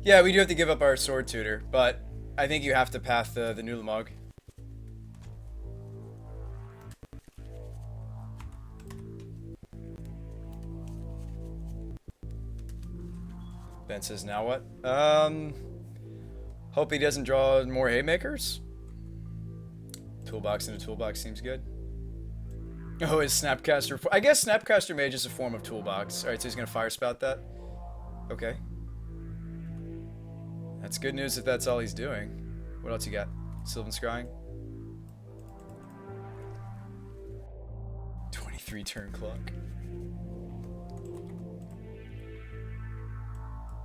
Yeah, we do have to give up our sword tutor, but I think you have to path the Nulamog. Ben says, now what? Hope he doesn't draw more haymakers. Toolbox in a toolbox seems good. Oh, is Snapcaster... I guess Snapcaster Mage is a form of toolbox. Alright, so he's gonna fire spout that. Okay. That's good news if that's all he's doing. What else you got? Sylvan Scrying? 23 turn clock.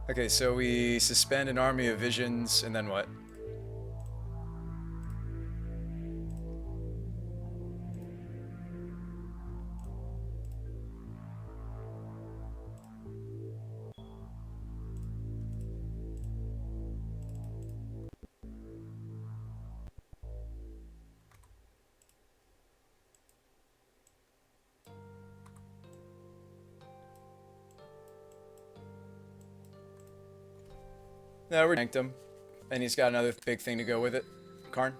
Okay, so we suspend an army of visions, and then what? No, we're tanked him. And he's got another big thing to go with it. Karn.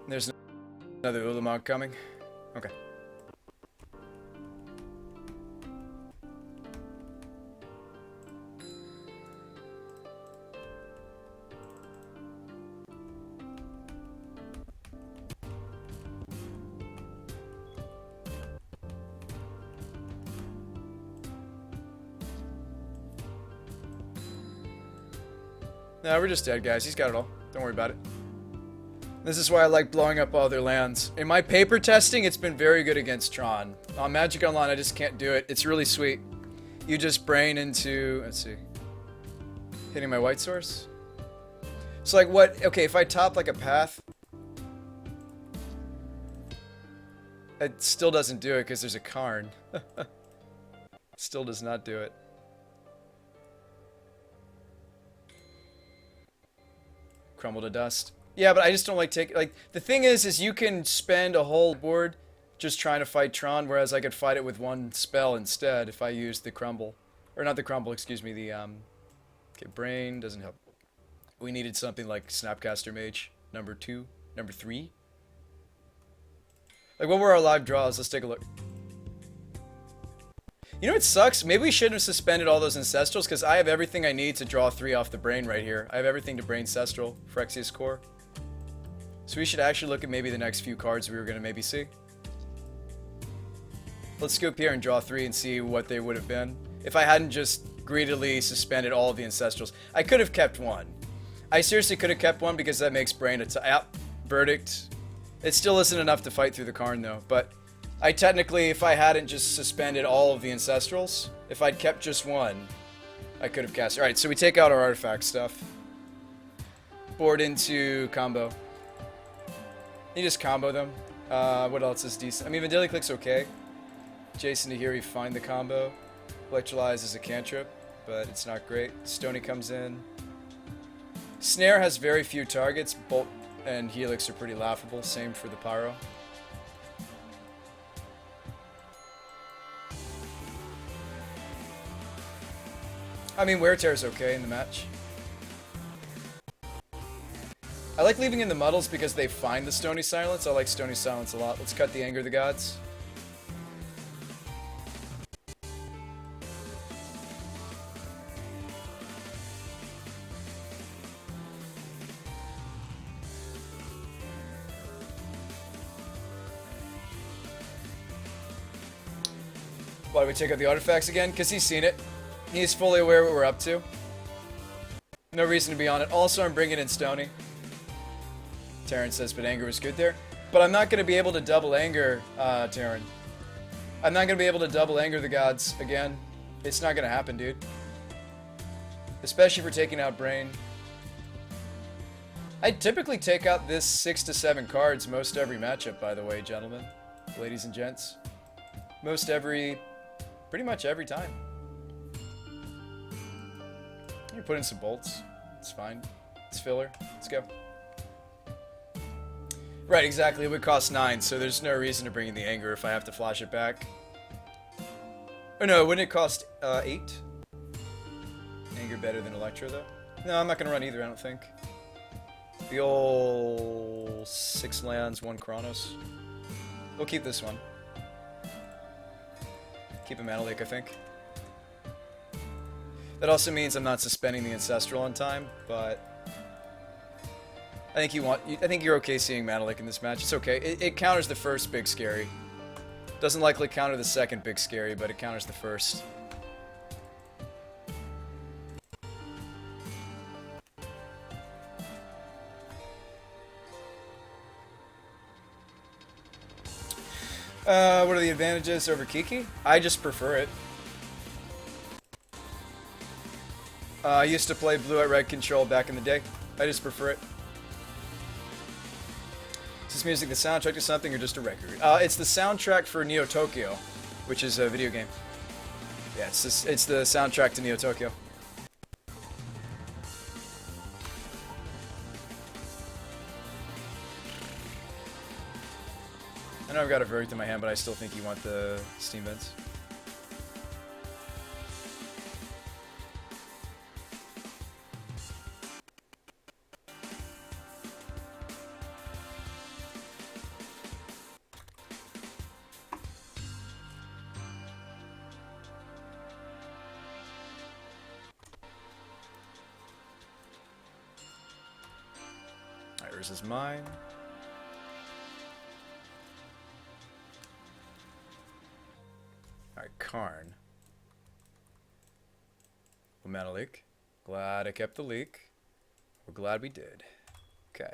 There's another Ulamog coming. Okay. No, we're just dead, guys. He's got it all. Don't worry about it. This is why I like blowing up all their lands. In my paper testing, it's been very good against Tron. On Magic Online, I just can't do it. It's really sweet. You just brain into... Let's see. Hitting my white source? So, like, what... Okay, if I top, like, a path... It still doesn't do it because there's a Karn. Still does not do it. Crumble to dust. Yeah, but I just don't like taking... Like, the thing is you can spend a whole board just trying to fight Tron, whereas I could fight it with one spell instead if I used the crumble. Or not the crumble, excuse me, the, Okay, brain doesn't help. We needed something like Snapcaster Mage, number 2, number 3. Like, what were our live draws? Let's take a look. You know what sucks? Maybe we shouldn't have suspended all those Ancestrals, because I have everything I need to draw 3 off the brain right here. I have everything to brain Ancestral, Phyrexia's Core. So we should actually look at maybe the next few cards we were going to maybe see. Let's scoop here and draw 3 and see what they would have been. If I hadn't just greedily suspended all of the Ancestrals. I could have kept one. I seriously could have kept one because that makes brain a... Yep, verdict. It still isn't enough to fight through the Karn though, but... I technically, if I hadn't just suspended all of the Ancestrals, if I'd kept just one, I could have cast. Alright, so we take out our artifact stuff. Board into combo. You just combo them. What else is decent? I mean, Vendilion Click's okay. Jason Tahiri, find the combo. Electrolyze is a cantrip, but it's not great. Stony comes in. Snare has very few targets. Bolt and Helix are pretty laughable. Same for the Pyro. I mean, Wear Tear's okay in the match. I like leaving in the Muddles because they find the Stony Silence. I like Stony Silence a lot. Let's cut the Anger of the Gods. Why do we take out the artifacts again? Because he's seen it. He's fully aware of what we're up to. No reason to be on it. Also, I'm bringing in Stony. Terran says, but Anger was good there. But I'm not going to be able to double Anger, Terran. I'm not going to be able to double Anger the Gods again. It's not going to happen, dude. Especially for taking out Brain. I typically take out this 6 to 7 cards most every matchup, by the way, gentlemen. Ladies and gents. Pretty much every time. You put in some bolts. It's fine. It's filler. Let's go. Right, exactly. It would cost 9, so there's no reason to bring in the Anger if I have to flash it back. Oh no, wouldn't it cost 8? Anger better than Electro though? No, I'm not gonna run either, I don't think. The old 6 lands, 1 Chronos. We'll keep this one. Keep a Mana Lake, I think. That also means I'm not suspending the Ancestral on time, but I think you're okay seeing Mana Lake in this match. It's okay. It counters the first big scary. Doesn't likely counter the second big scary, but it counters the first. What are the advantages over Kiki? I just prefer it. I used to play blue-white-red control back in the day. I just prefer it. Is this music the soundtrack to something or just a record? It's the soundtrack for Neo Tokyo, which is a video game. Yeah, it's the soundtrack to Neo Tokyo. I know I've got a verdict in my hand, but I still think you want the Steam Vents. Alright, yours is mine. Alright, Karn. Mana leak. Glad I kept the leak. We're glad we did. Okay.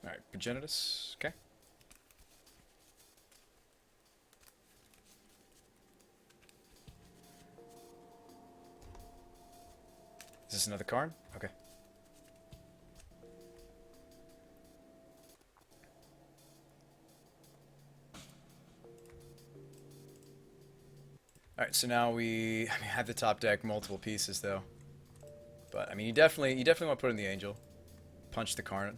Alright, Progenitus. Okay. Is this another Karn? Okay. Alright, so now we have the top deck multiple pieces though. But I mean you definitely want to put in the Angel. Punch the Karn.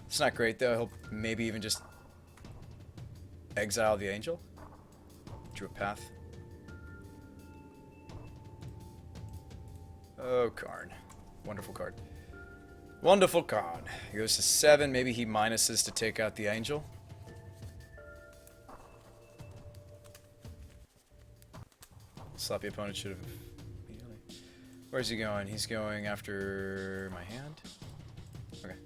It's not great though, he'll maybe even just exile the Angel. Drew a path. Oh, Karn. Wonderful card. Wonderful card. He goes to 7. Maybe he minuses to take out the Angel. Sloppy opponent should have... Where's he going? He's going after my hand? Okay.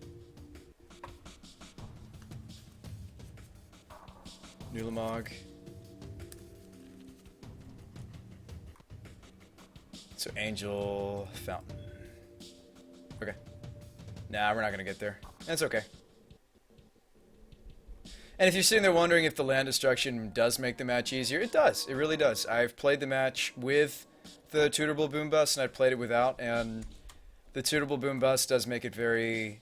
Nulamog. So Angel Fountain. Okay. Nah, we're not gonna get there. That's okay. And if you're sitting there wondering if the land destruction does make the match easier, it does. It really does. I've played the match with the Tutorable Boom Bust, and I've played it without, and the Tutorable Boom Bust does make it very...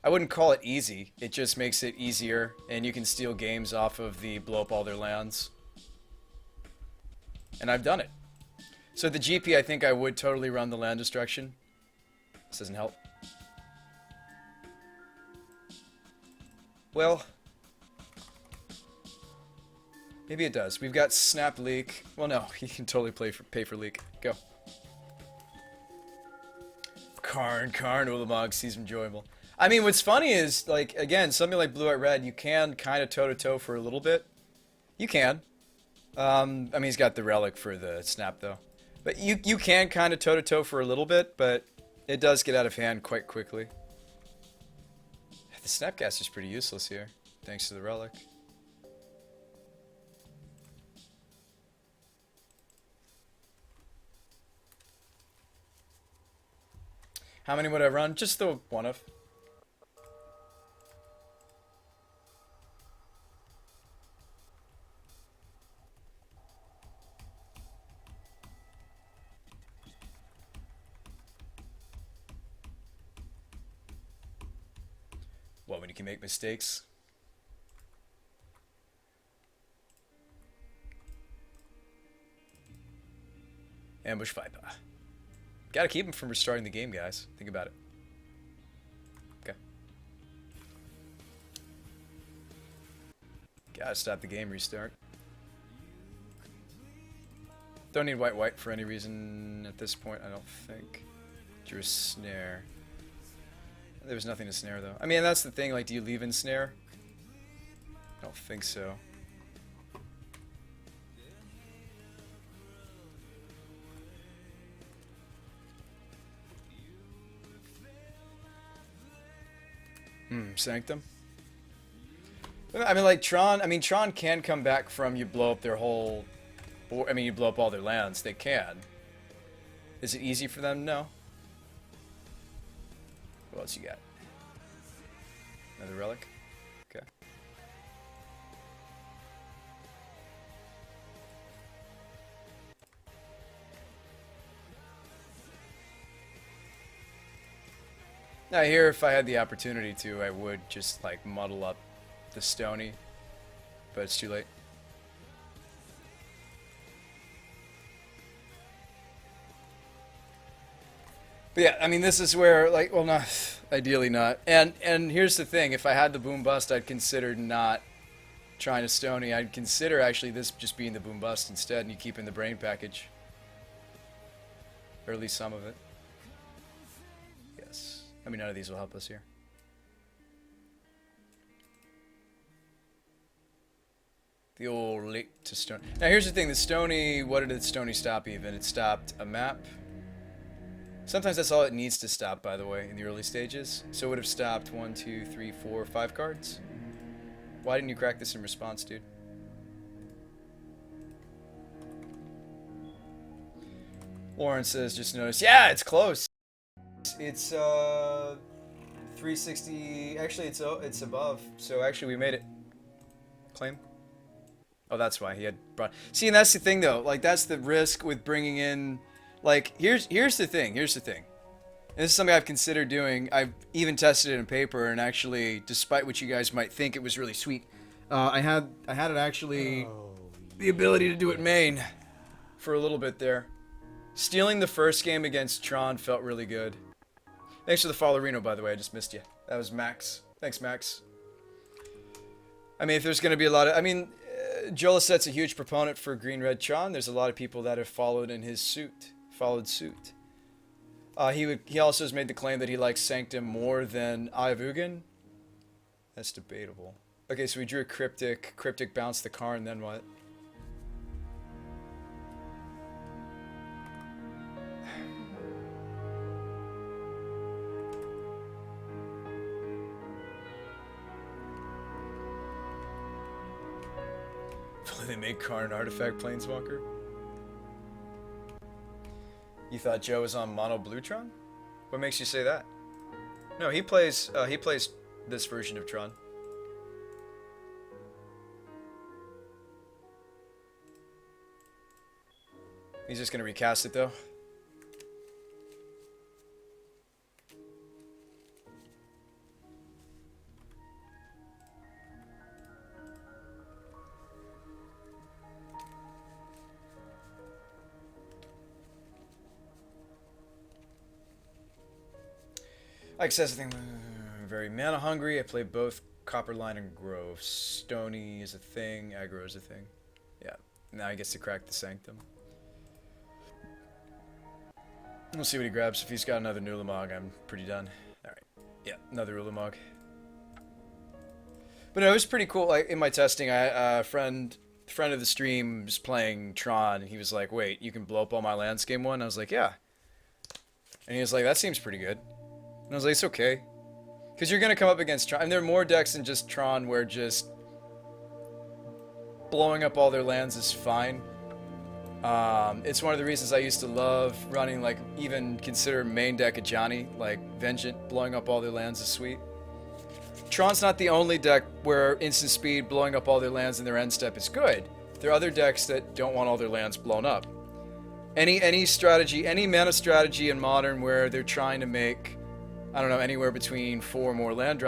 I wouldn't call it easy. It just makes it easier, and you can steal games off of the blow up all their lands. And I've done it. So the GP, I think I would totally run the land destruction. This doesn't help. Well, maybe it does. We've got Snap Leak. Well, no, he can totally pay for Leak. Go. Karn, Ulamog seems enjoyable. I mean, what's funny is, like, again, something like Blue White Red, you can kind of toe-to-toe for a little bit. You can. I mean, he's got the Relic for the Snap, though. But you can kind of toe-to-toe for a little bit, but it does get out of hand quite quickly. The Snapcast is pretty useless here, thanks to the Relic. How many would I run? Just the one of. What, when you can make mistakes? Ambush Viper. Gotta keep him from restarting the game, guys. Think about it. Okay. Gotta stop the game restart. Don't need white for any reason at this point, I don't think. Drew a snare. There was nothing to snare, though. I mean, that's the thing, like, do you leave in snare? I don't think so. Sanctum. I mean, like, Tron can come back from you blow up their whole... Or, I mean, you blow up all their lands. They can. Is it easy for them? No. What else you got? Another relic? Okay. Now here, if I had the opportunity to, I would just, like, muddle up the Stony. But it's too late. But yeah, I mean, this is where, like, well, not, ideally not. And here's the thing, if I had the boom bust, I'd consider not trying to Stony. I'd consider actually this just being the boom bust instead, and you keep in the brain package. Or at least some of it. Yes. I mean, none of these will help us here. The old late to Stony. Now here's the thing, the Stony, what did the Stony stop even? It stopped a map. Sometimes that's all it needs to stop, by the way, in the early stages. So it would have stopped 1, 2, 3, 4, 5 cards. Why didn't you crack this in response, dude? Lauren says, just noticed. Yeah, it's close. It's 360. Actually, it's above. So actually, we made it. Claim. Oh, that's why he had brought. See, and that's the thing, though. Like, that's the risk with bringing in. Like, here's the thing. Here's the thing. And this is something I've considered doing. I've even tested it in paper, and actually, despite what you guys might think, it was really sweet. I had it actually the ability to do it main for a little bit there. Stealing the first game against Tron felt really good. Thanks for the follow, Reno, by the way. I just missed you. That was Max. Thanks, Max. I mean, if there's going to be a lot of... I mean, Jolaset's a huge proponent for Green-Red Tron. There's a lot of people that have followed in his suit. Followed suit. He also has made the claim that he likes Sanctum more than Eye of Ugin. That's debatable. Okay, so we drew a Cryptic. Cryptic bounced the Karn, then what? They made Karn an artifact planeswalker. You thought Joe was on Mono Blue Tron? What makes you say that? No, he plays this version of Tron. He's just gonna recast it though. Like says the thing, very mana hungry. I play both Copperline and Grove. Stony is a thing, aggro is a thing. Yeah, now he gets to crack the Sanctum. We'll see what he grabs. If he's got another Nulamog, I'm pretty done. Alright, yeah, another Ulamog. But no, it was pretty cool. Like in my testing, a friend of the stream was playing Tron, and he was like, wait, you can blow up all my lands game one? I was like, yeah. And he was like, that seems pretty good. And I was like, it's okay. Because you're going to come up against Tron. And there are more decks than just Tron where just blowing up all their lands is fine. It's one of the reasons I used to love running, like, even consider main deck Ajani. Like, Vengeant, blowing up all their lands is sweet. Tron's not the only deck where instant speed, blowing up all their lands in their end step is good. There are other decks that don't want all their lands blown up. Any strategy, any mana strategy in Modern where they're trying to make... I don't know, anywhere between 4 or more land drops.